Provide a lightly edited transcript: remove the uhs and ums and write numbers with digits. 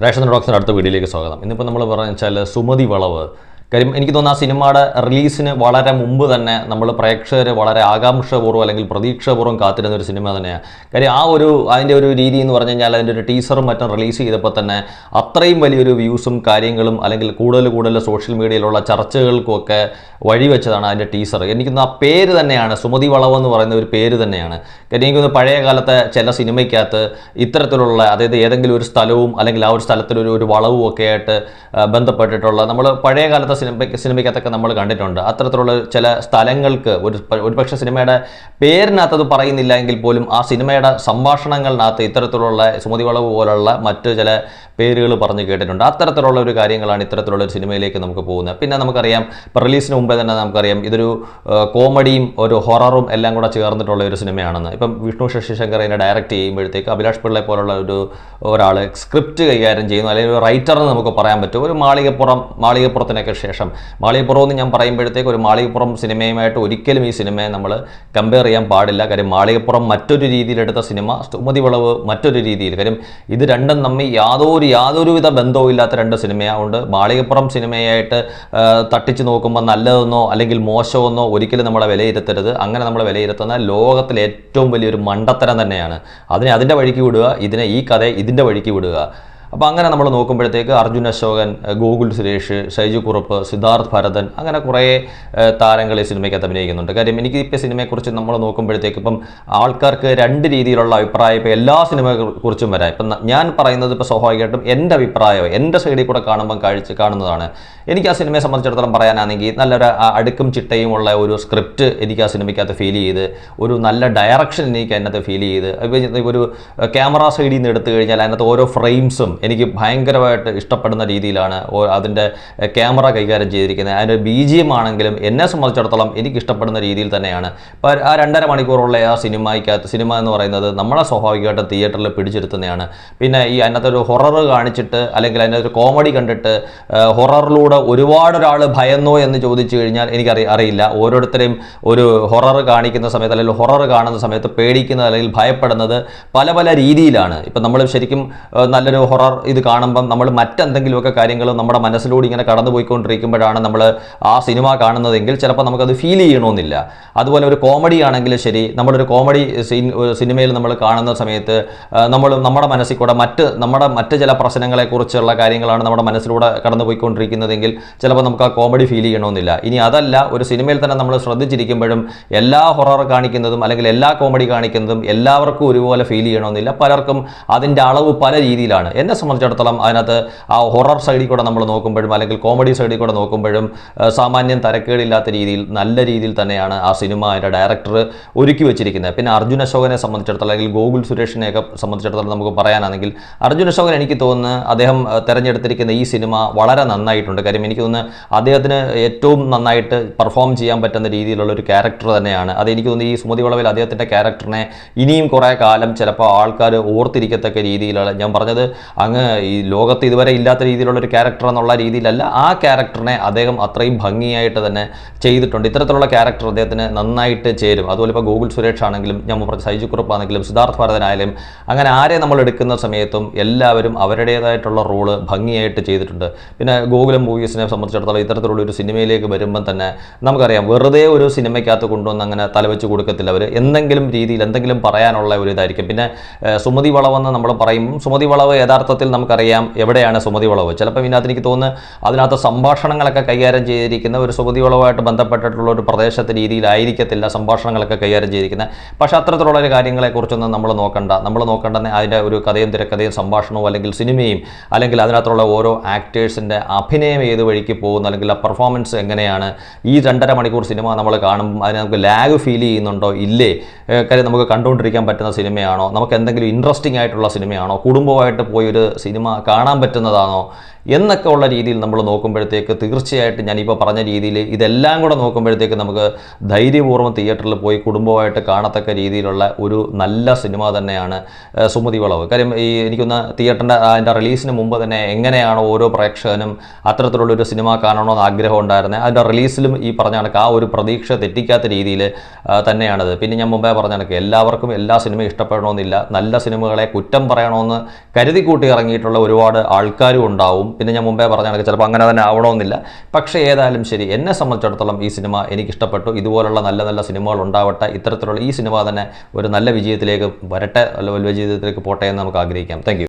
Ration ഡോക്സിൻ്റെ അടുത്ത വീഡിയോയിലേക്ക് സ്വാഗതം. ഇന്നിപ്പോൾ നമ്മൾ പറഞ്ഞു വെച്ചാൽ സുമതി വളവ്. കാര്യം എനിക്ക് തോന്നുന്നു ആ സിനിമയുടെ റിലീസിന് വളരെ മുമ്പ് തന്നെ നമ്മൾ പ്രേക്ഷകർ വളരെ ആകാംക്ഷപൂർവ്വം അല്ലെങ്കിൽ പ്രതീക്ഷാപൂർവ്വം കാത്തിരുന്ന ഒരു സിനിമ തന്നെയാണ്. കാര്യം അതിൻ്റെ ഒരു രീതി എന്ന് പറഞ്ഞു കഴിഞ്ഞാൽ അതിൻ്റെ ഒരു ടീസറും മറ്റും റിലീസ് ചെയ്തപ്പോൾ തന്നെ അത്രയും വലിയൊരു വ്യൂസും കാര്യങ്ങളും അല്ലെങ്കിൽ കൂടുതൽ സോഷ്യൽ മീഡിയയിലുള്ള ചർച്ചകൾക്കുമൊക്കെ വഴിവെച്ചതാണ് അതിൻ്റെ ടീസർ. എനിക്കൊന്ന് ആ പേര് തന്നെയാണ്, സുമതി വളവ് എന്ന് പറയുന്ന ഒരു പേര് തന്നെയാണ്. കാര്യം എനിക്കൊന്ന് പഴയ കാലത്തെ ചില സിനിമയ്ക്കകത്ത് ഇത്തരത്തിലുള്ള അതായത് ഏതെങ്കിലും ഒരു സ്ഥലവും അല്ലെങ്കിൽ ആ ഒരു സ്ഥലത്തിലൊരു വളവും ഒക്കെ ആയിട്ട് ബന്ധപ്പെട്ടിട്ടുള്ള നമ്മൾ പഴയ കാലത്തെ സിനിമയ്ക്കകത്തൊക്കെ നമ്മൾ കണ്ടിട്ടുണ്ട്. അത്തരത്തിലുള്ള ചില സ്ഥലങ്ങൾക്ക് ഒരുപക്ഷെ സിനിമയുടെ പേരിനകത്തത് പറയുന്നില്ല എങ്കിൽ പോലും ആ സിനിമയുടെ സംഭാഷണങ്ങളിനകത്ത് ഇത്തരത്തിലുള്ള സുമതി വളവ് പോലുള്ള മറ്റ് ചില പേരുകൾ പറഞ്ഞ് കേട്ടിട്ടുണ്ട്. അത്തരത്തിലുള്ള ഒരു കാര്യങ്ങളാണ് ഇത്തരത്തിലുള്ള ഒരു സിനിമയിലേക്ക് നമുക്ക് പോകുന്നത്. പിന്നെ നമുക്കറിയാം ഇപ്പോൾ റിലീസിന് മുമ്പേ തന്നെ നമുക്കറിയാം ഇതൊരു കോമഡിയും ഒരു ഹൊററും എല്ലാം കൂടെ ചേർന്നിട്ടുള്ള ഒരു സിനിമയാണെന്ന്. ഇപ്പം വിഷ്ണു ശശിശങ്കർ ഇതിനെ ഡയറക്റ്റ് ചെയ്യുമ്പോഴത്തേക്ക് അഭിലാഷ് പിള്ളയെ പോലുള്ള ഒരാൾ സ്ക്രിപ്റ്റ് കൈകാര്യം ചെയ്യുന്നു, അല്ലെങ്കിൽ ഒരു റൈറ്റർ എന്ന് നമുക്ക് പറയാൻ പറ്റും. ഒരു മാളികപ്പുറത്തിനൊക്കെ ശേഷം മാളികപ്പുറം എന്ന് ഞാൻ പറയുമ്പോഴത്തേക്ക് ഒരു മാളികപ്പുറം സിനിമയുമായിട്ട് ഒരിക്കലും ഈ സിനിമയെ നമ്മൾ കമ്പയർ ചെയ്യാൻ പാടില്ല. കാര്യം മാളികപ്പുറം മറ്റൊരു രീതിയിലെടുത്ത സിനിമ, സുമതി വളവ് മറ്റൊരു രീതിയിൽ. കാര്യം ഇത് രണ്ടും തമ്മിൽ യാതൊരുവിധ ബന്ധവും ഇല്ലാത്ത രണ്ട് സിനിമയായതുകൊണ്ട് മാളികപ്പുറം സിനിമയായിട്ട് തട്ടിച്ച് നോക്കുമ്പോൾ നല്ലതെന്നോ അല്ലെങ്കിൽ മോശമെന്നോ ഒരിക്കലും നമ്മളെ വിലയിരുത്തരുത്. അങ്ങനെ നമ്മൾ വിലയിരുത്തുന്ന ലോകത്തിലെ ഏറ്റവും വലിയൊരു മണ്ടത്തരം തന്നെയാണ്. അതിൻ്റെ വഴിക്ക് വിടുക, ഈ കഥ ഇതിൻ്റെ വഴിക്ക് വിടുക. അപ്പോൾ അങ്ങനെ നമ്മൾ നോക്കുമ്പോഴത്തേക്ക് അർജുൻ അശോകൻ, ഗോകുൽ സുരേഷ്, ഷൈജു കുറുപ്പ്, സിദ്ധാർത്ഥ് ഭരതൻ, അങ്ങനെ കുറേ താരങ്ങൾ ഈ സിനിമയ്ക്കകത്ത് അഭിനയിക്കുന്നുണ്ട്. കാര്യം എനിക്ക് ഇപ്പോൾ സിനിമയെക്കുറിച്ച് നമ്മൾ നോക്കുമ്പോഴത്തേക്ക് ഇപ്പം ആൾക്കാർക്ക് രണ്ട് രീതിയിലുള്ള അഭിപ്രായം ഇപ്പോൾ എല്ലാ സിനിമയെക്കുറിച്ചും വരാം. ഇപ്പം ഞാൻ പറയുന്നത് ഇപ്പോൾ സ്വാഭാവികമായിട്ടും എൻ്റെ അഭിപ്രായം എൻ്റെ സൈഡിൽ കൂടെ കാണുന്നതാണ്. എനിക്ക് ആ സിനിമയെ സംബന്ധിച്ചിടത്തോളം പറയാനാണെങ്കിൽ നല്ലൊരു അടുക്കും ചിട്ടയും ഉള്ള ഒരു സ്ക്രിപ്റ്റ് എനിക്ക് ആ സിനിമയ്ക്കകത്ത് ഫീൽ ചെയ്ത്, ഒരു നല്ല ഡയറക്ഷൻ എനിക്ക് അതിനകത്ത് ഫീൽ ചെയ്ത്, ഒരു ക്യാമറ സൈഡിൽ നിന്ന് എടുത്തു കഴിഞ്ഞാൽ അതിനകത്ത് ഓരോ ഫ്രെയിംസും എനിക്ക് ഭയങ്കരമായിട്ട് ഇഷ്ടപ്പെടുന്ന രീതിയിലാണ് അതിൻ്റെ ക്യാമറ കൈകാര്യം ചെയ്തിരിക്കുന്നത്. അതിൻ്റെ BGM ആണെങ്കിലും എന്നെ സംബന്ധിച്ചിടത്തോളം എനിക്ക് ഇഷ്ടപ്പെടുന്ന രീതിയിൽ തന്നെയാണ്. ഇപ്പോൾ ആ 2.5 മണിക്കൂറുള്ള ആ സിനിമ എന്ന് പറയുന്നത് നമ്മളെ സ്വാഭാവികമായിട്ട് തിയേറ്ററിൽ പിടിച്ചെടുത്തുന്നതാണ്. പിന്നെ ഈ അതിനകത്ത് ഒരു ഹൊറർ കാണിച്ചിട്ട് അല്ലെങ്കിൽ അതിൻ്റെ ഒരു കോമഡി കണ്ടിട്ട് ഹൊററിലൂടെ ഒരുപാട് ഒരാൾ ഭയന്നോ എന്ന് ചോദിച്ചു കഴിഞ്ഞാൽ അറിയില്ല. ഓരോരുത്തരെയും ഒരു ഹൊറർ കാണിക്കുന്ന സമയത്ത് അല്ലെങ്കിൽ ഹൊറർ കാണുന്ന സമയത്ത് പേടിക്കുന്നത് അല്ലെങ്കിൽ ഭയപ്പെടുന്നത് പല രീതിയിലാണ്. ഇപ്പം നമ്മൾ ശരിക്കും നല്ലൊരു ഹൊറർ ഇത് കാണുമ്പം നമ്മൾ മറ്റെന്തെങ്കിലുമൊക്കെ കാര്യങ്ങൾ നമ്മുടെ മനസ്സിലൂടെ ഇങ്ങനെ കടന്നു പോയിക്കൊണ്ടിരിക്കുമ്പോഴാണ് നമ്മൾ ആ സിനിമ കാണുന്നതെങ്കിൽ ചിലപ്പോൾ നമുക്കത് ഫീൽ ചെയ്യണമെന്നില്ല. അതുപോലെ ഒരു കോമഡി ആണെങ്കിലും ശരി, നമ്മളൊരു കോമഡി സിനിമയിൽ നമ്മൾ കാണുന്ന സമയത്ത് നമ്മുടെ മനസ്സിൽ കൂടെ മറ്റ് ചില പ്രശ്നങ്ങളെക്കുറിച്ചുള്ള കാര്യങ്ങളാണ് നമ്മുടെ മനസ്സിലൂടെ കടന്നു പോയിക്കൊണ്ടിരിക്കുന്നതെങ്കിൽ ചിലപ്പോൾ നമുക്ക് ആ കോമഡി ഫീൽ ചെയ്യണമെന്നില്ല. ഇനി അതല്ല, ഒരു സിനിമയിൽ തന്നെ നമ്മൾ ശ്രദ്ധിച്ചിരിക്കുമ്പോഴും എല്ലാ ഹൊറർ കാണിക്കുന്നതും അല്ലെങ്കിൽ എല്ലാ കോമഡി കാണിക്കുന്നതും എല്ലാവർക്കും ഒരുപോലെ ഫീൽ ചെയ്യണമെന്നില്ല. പലർക്കും അതിൻ്റെ അളവ് പല രീതിയിലാണ്. എന്നെ സംബന്ധിച്ചിടത്തോളം അതിനകത്ത് ആ ഹൊറർ സൈഡിൽ കൂടെ നമ്മൾ നോക്കുമ്പോഴും അല്ലെങ്കിൽ കോമഡി സൈഡിൽ കൂടെ നോക്കുമ്പോഴും സാമാന്യം തരക്കേടില്ലാത്ത രീതിയിൽ നല്ല രീതിയിൽ തന്നെയാണ് ആ സിനിമ അതിൻ്റെ ഡയറക്ടർ ഒരുക്കി വെച്ചിരിക്കുന്നത്. പിന്നെ അർജുൻ അശോകനെ സംബന്ധിച്ചിടത്തോളം അല്ലെങ്കിൽ ഗോകുൽ സുരേഷിനെയൊക്കെ സംബന്ധിച്ചിടത്തോളം നമുക്ക് പറയാനാണെങ്കിൽ അർജുൻ അശോകൻ എനിക്ക് തോന്നുന്നു അദ്ദേഹം തിരഞ്ഞെടുത്തിരിക്കുന്ന ഈ സിനിമ വളരെ നന്നായിട്ടുണ്ട്. കാര്യം എനിക്ക് തോന്നുന്നു അദ്ദേഹത്തിന് ഏറ്റവും നന്നായിട്ട് പെർഫോം ചെയ്യാൻ പറ്റുന്ന രീതിയിലുള്ള ഒരു ക്യാരക്ടർ തന്നെയാണ്. അതെനിക്ക് തോന്നുന്നു ഈ സുമതി വളവിൽ അദ്ദേഹത്തിൻ്റെ ക്യാരക്ടറിനെ ഇനിയും കുറേ കാലം ചിലപ്പോൾ ആൾക്കാർ ഓർത്തിരിക്കത്തക്ക രീതിയിലാണ്. ഞാൻ പറഞ്ഞത് അങ്ങ് ഈ ലോകത്ത് ഇതുവരെ ഇല്ലാത്ത രീതിയിലുള്ള ഒരു ക്യാരക്ടർ എന്നുള്ള രീതിയിലല്ല, ആ ക്യാരക്ടറിനെ അദ്ദേഹം അത്രയും ഭംഗിയായിട്ട് തന്നെ ചെയ്തിട്ടുണ്ട്. ഇത്തരത്തിലുള്ള ക്യാരക്ടർ അദ്ദേഹത്തിന് നന്നായിട്ട് ചേരും. അതുപോലെ ഇപ്പോൾ ഗോകുൽ സുരേഷ് ആണെങ്കിലും, ഞാൻ പറഞ്ഞ ഷൈജു കുറുപ്പ് ആണെങ്കിലും, സിദ്ധാർത്ഥ് ഭരതനായാലും, അങ്ങനെ ആരെ നമ്മൾ എടുക്കുന്ന സമയത്തും എല്ലാവരും അവരുടേതായിട്ടുള്ള റോള് ഭംഗിയായിട്ട് ചെയ്തിട്ടുണ്ട്. പിന്നെ ഗോകുലം മൂവീസിനെ സംബന്ധിച്ചിടത്തോളം ഇത്തരത്തിലുള്ള ഒരു സിനിമയിലേക്ക് വരുമ്പം തന്നെ നമുക്കറിയാം വെറുതെ ഒരു സിനിമയ്ക്കകത്ത് കൊണ്ടുവന്ന് അങ്ങനെ തലവെച്ച് കൊടുക്കത്തില്ല. അവർ എന്തെങ്കിലും രീതിയിൽ എന്തെങ്കിലും പറയാനുള്ള ഒരു ഇതായിരിക്കും. പിന്നെ സുമതി വളവെന്ന് നമ്മൾ പറയും, സുമതി വളവ് യഥാർത്ഥത്തിൽ നമുക്കറിയാം എവിടെയാണ് സുമതി വളവ്. ചിലപ്പോൾ ഇതിനകത്ത് എനിക്ക് തോന്നുന്നു അതിനകത്ത് സംഭാഷണങ്ങളൊക്കെ കൈകാര്യം ചെയ്തിരിക്കുന്ന ഒരു സുമതി വളവുമായിട്ട് ബന്ധപ്പെട്ടിട്ടുള്ള ഒരു പ്രദേശത്തെ രീതിയിലായിരിക്കത്തില്ല സംഭാഷണങ്ങളൊക്കെ കൈകാര്യം ചെയ്തിരിക്കുന്നത്. പക്ഷേ അത്തരത്തിലുള്ള ഒരു കാര്യങ്ങളെക്കുറിച്ചൊന്നും നമ്മൾ നോക്കേണ്ടത് അതിൻ്റെ ഒരു കഥയും തിരക്കഥയും സംഭാഷണവും അല്ലെങ്കിൽ സിനിമയും അല്ലെങ്കിൽ അതിനകത്തുള്ള ഓരോ ആക്ടേഴ്സിൻ്റെ അഭിനയം ഏത് വഴിക്ക് പോകുന്നു അല്ലെങ്കിൽ ആ പെർഫോമൻസ് എങ്ങനെയാണ്. ഈ 2.5 മണിക്കൂർ സിനിമ നമ്മൾ കാണുമ്പോൾ അതിന് നമുക്ക് ലാഗ് ഫീൽ ചെയ്യുന്നുണ്ടോ ഇല്ലേ, കാര്യം നമുക്ക് കണ്ടുകൊണ്ടിരിക്കാൻ പറ്റുന്ന സിനിമയാണോ, നമുക്ക് എന്തെങ്കിലും ഇൻട്രസ്റ്റിംഗ് ആയിട്ടുള്ള സിനിമയാണോ, കുടുംബമായിട്ട് പോയൊരു സിനിമ കാണാൻ പറ്റുന്നതാണോ എന്നൊക്കെ ഉള്ള രീതിയിൽ നമ്മൾ നോക്കുമ്പോഴത്തേക്ക് തീർച്ചയായിട്ടും ഞാനിപ്പോൾ പറഞ്ഞ രീതിയിൽ ഇതെല്ലാം കൂടെ നോക്കുമ്പോഴത്തേക്ക് നമുക്ക് ധൈര്യപൂർവ്വം തിയേറ്ററിൽ പോയി കുടുംബമായിട്ട് കാണത്തക്ക രീതിയിലുള്ള ഒരു നല്ല സിനിമ തന്നെയാണ് സുമതി വളവ്. കാര്യം എനിക്കൊന്ന് തിയേറ്ററിൻ്റെ അതിൻ്റെ റിലീസിന് മുമ്പ് തന്നെ എങ്ങനെയാണോ ഓരോ പ്രേക്ഷകനും അത്തരത്തിലുള്ളൊരു സിനിമ കാണണമെന്ന് ആഗ്രഹം ഉണ്ടായിരുന്നത്, അതിൻ്റെ റിലീസിലും ഈ പറഞ്ഞ കണക്ക് ആ ഒരു പ്രതീക്ഷ തെറ്റിക്കാത്ത രീതിയിൽ തന്നെയാണത്. പിന്നെ ഞാൻ മുമ്പേ പറഞ്ഞ കണക്ക് എല്ലാവർക്കും എല്ലാ സിനിമയും ഇഷ്ടപ്പെടണമെന്നില്ല. നല്ല സിനിമകളെ കുറ്റം പറയണമെന്ന് കരുതിക്കൂട്ടി ഇറങ്ങിയിട്ടുള്ള ഒരുപാട് ആൾക്കാരും ഉണ്ടാവും. പിന്നെ ഞാൻ മുമ്പേ പറഞ്ഞ കണക്ക് ചിലപ്പോൾ അങ്ങനെ തന്നെ ആവണമെന്നില്ല. പക്ഷേ ഏതായാലും ശരി, എന്നെ സംബന്ധിച്ചിടത്തോളം ഈ സിനിമ എനിക്കിഷ്ടപ്പെട്ടു. ഇതുപോലുള്ള നല്ല നല്ല സിനിമകൾ ഉണ്ടാവട്ടെ. ഇത്തരത്തിലുള്ള ഈ സിനിമ തന്നെ ഒരു നല്ല വിജയത്തിലേക്ക് വരട്ടെ, അല്ല വലിയ വിജയത്തിലേക്ക് പോട്ടെ എന്ന് നമുക്ക് ആഗ്രഹിക്കാം. Thank U.